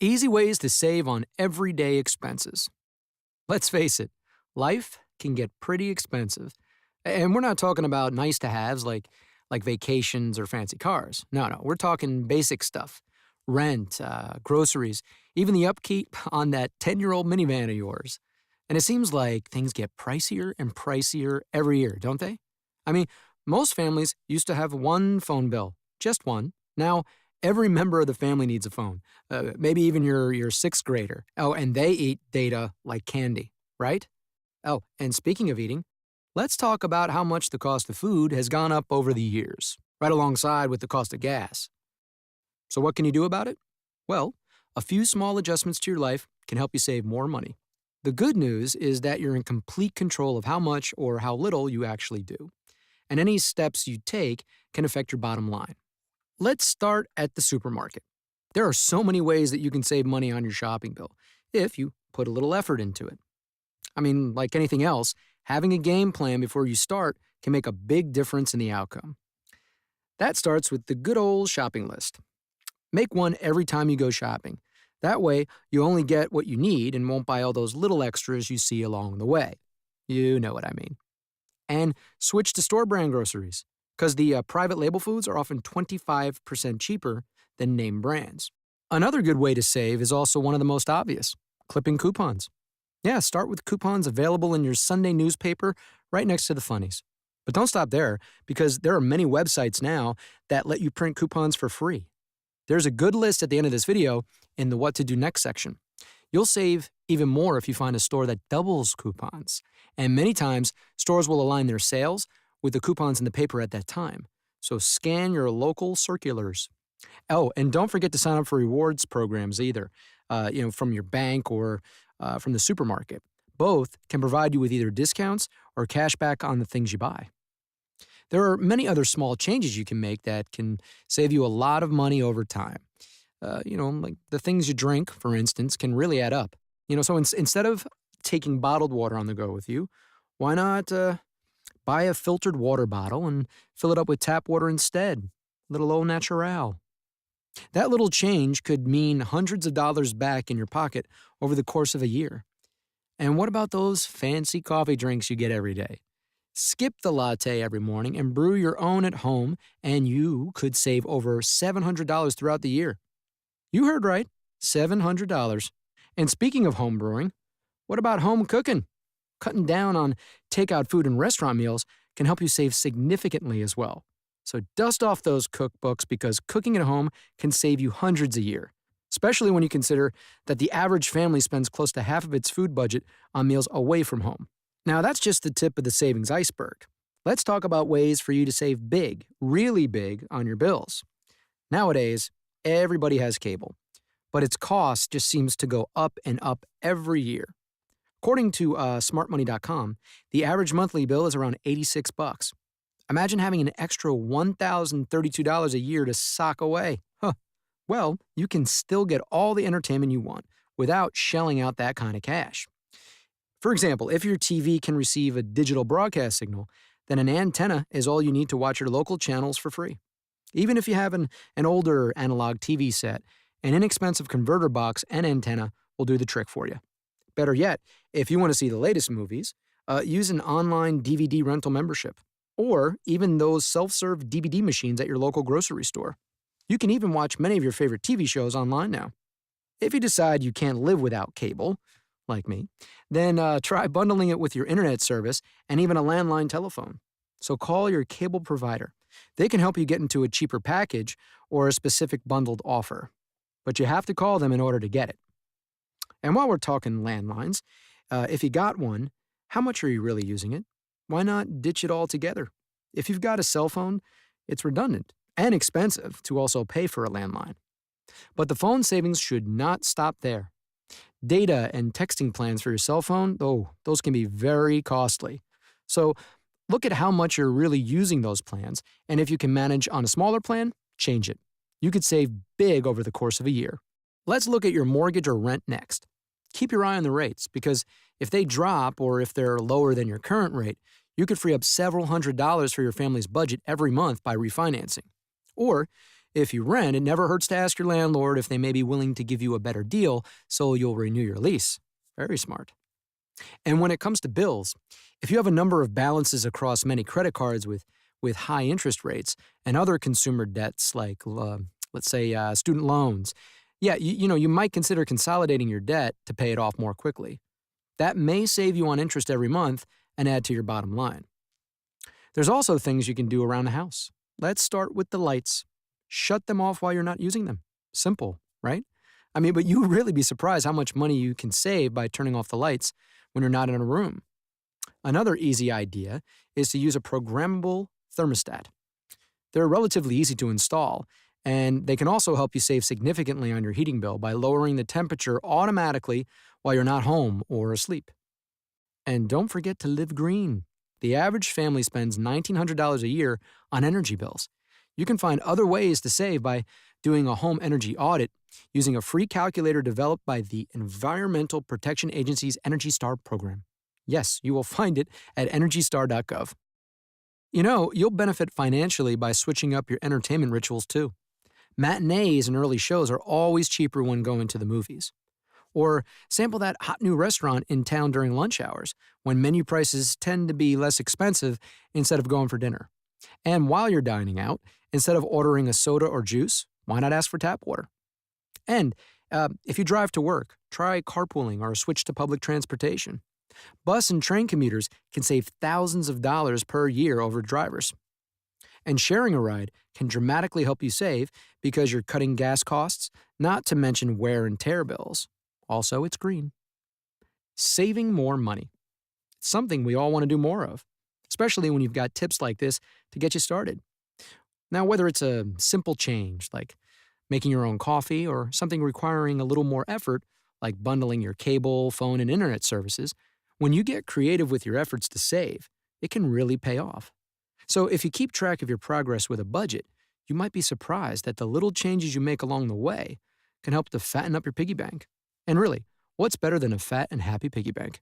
Easy ways to save on everyday expenses. Let's face it, life can get pretty expensive. And we're not talking about nice to haves like vacations or fancy cars. No, we're talking basic stuff rent, groceries, even the upkeep on that 10-year-old minivan of yours. And it seems like things get pricier and pricier every year, don't they? I mean, most families used to have one phone bill, just one. Now, every member of the family needs a phone, maybe even your sixth grader. Oh, and they eat data like candy, right? Oh, and speaking of eating, let's talk about how much the cost of food has gone up over the years, right alongside with the cost of gas. So, what can you do about it? Well, a few small adjustments to your life can help you save more money. The good news is that you're in complete control of how much or how little you actually do, and any steps you take can affect your bottom line. Let's start at the supermarket. There are so many ways that you can save money on your shopping bill if you put a little effort into it. I mean, like anything else, having a game plan before you start can make a big difference in the outcome. That starts with the good old shopping list. Make one every time you go shopping. That way, you only get what you need and won't buy all those little extras you see along the way. You know what I mean. And switch to store brand groceries, because the private label foods are often 25% cheaper than name brands. Another good way to save is also one of the most obvious, clipping coupons. Yeah, start with coupons available in your Sunday newspaper right next to the funnies. But don't stop there, because there are many websites now that let you print coupons for free. There's a good list at the end of this video in the What to Do Next section. You'll save even more if you find a store that doubles coupons. And many times, stores will align their sales with the coupons in the paper at that time. So scan your local circulars. Oh, and don't forget to sign up for rewards programs either, from your bank or from the supermarket. Both can provide you with either discounts or cash back on the things you buy. There are many other small changes you can make that can save you a lot of money over time. Like the things you drink, for instance, can really add up. So instead of taking bottled water on the go with you, why not buy a filtered water bottle and fill it up with tap water instead? Little au naturel. That little change could mean hundreds of dollars back in your pocket over the course of a year. And what about those fancy coffee drinks you get every day? Skip the latte every morning and brew your own at home, and you could save over $700 throughout the year. You heard right, $700. And speaking of home brewing, what about home cooking? Cutting down on takeout food and restaurant meals can help you save significantly as well. So dust off those cookbooks, because cooking at home can save you hundreds a year, especially when you consider that the average family spends close to half of its food budget on meals away from home. Now, that's just the tip of the savings iceberg. Let's talk about ways for you to save big, really big, on your bills. Nowadays, everybody has cable, but its cost just seems to go up and up every year. According to smartmoney.com, the average monthly bill is around $86. Imagine having an extra $1,032 a year to sock away. Well, you can still get all the entertainment you want without shelling out that kind of cash. For example, if your TV can receive a digital broadcast signal, then an antenna is all you need to watch your local channels for free. Even if you have an older analog TV set, an inexpensive converter box and antenna will do the trick for you. Better yet, if you want to see the latest movies, use an online DVD rental membership, or even those self-serve DVD machines at your local grocery store. You can even watch many of your favorite TV shows online now. If you decide you can't live without cable, like me, then try bundling it with your internet service and even a landline telephone. So call your cable provider. They can help you get into a cheaper package or a specific bundled offer. But you have to call them in order to get it. And while we're talking landlines, if you got one, how much are you really using it? Why not ditch it all together? If you've got a cell phone, it's redundant and expensive to also pay for a landline. But the phone savings should not stop there. Data and texting plans for your cell phone, those can be very costly. So look at how much you're really using those plans, and if you can manage on a smaller plan, change it. You could save big over the course of a year. Let's look at your mortgage or rent next. Keep your eye on the rates, because if they drop or if they're lower than your current rate, you could free up several $100s for your family's budget every month by refinancing. Or If you rent, it never hurts to ask your landlord if they may be willing to give you a better deal so you'll renew your lease. Very smart. And when it comes to bills, if you have a number of balances across many credit cards with high interest rates and other consumer debts like, let's say, student loans, yeah, you might consider consolidating your debt to pay it off more quickly. That may save you on interest every month and add to your bottom line. There's also things you can do around the house. Let's start with the lights. Shut them off while you're not using them. Simple, right? I mean, but you would really be surprised how much money you can save by turning off the lights when you're not in a room. Another easy idea is to use a programmable thermostat. They're relatively easy to install, and they can also help you save significantly on your heating bill by lowering the temperature automatically while you're not home or asleep. And don't forget to live green. The average family spends $1,900 a year on energy bills. You can find other ways to save by doing a home energy audit using a free calculator developed by the Environmental Protection Agency's Energy Star program. Yes, you will find it at EnergyStar.gov. You'll benefit financially by switching up your entertainment rituals too. Matinees and early shows are always cheaper when going to the movies. Or sample that hot new restaurant in town during lunch hours, when menu prices tend to be less expensive instead of going for dinner. And while you're dining out, instead of ordering a soda or juice, why not ask for tap water? And if you drive to work, try carpooling or switch to public transportation. Bus and train commuters can save thousands of dollars per year over drivers. And sharing a ride can dramatically help you save because you're cutting gas costs, not to mention wear and tear bills. Also, it's green. Saving more money. It's something we all want to do more of, especially when you've got tips like this to get you started. Now, whether it's a simple change like making your own coffee or something requiring a little more effort like bundling your cable, phone, and internet services, when you get creative with your efforts to save, it can really pay off. So if you keep track of your progress with a budget, you might be surprised that the little changes you make along the way can help to fatten up your piggy bank. And really, what's better than a fat and happy piggy bank?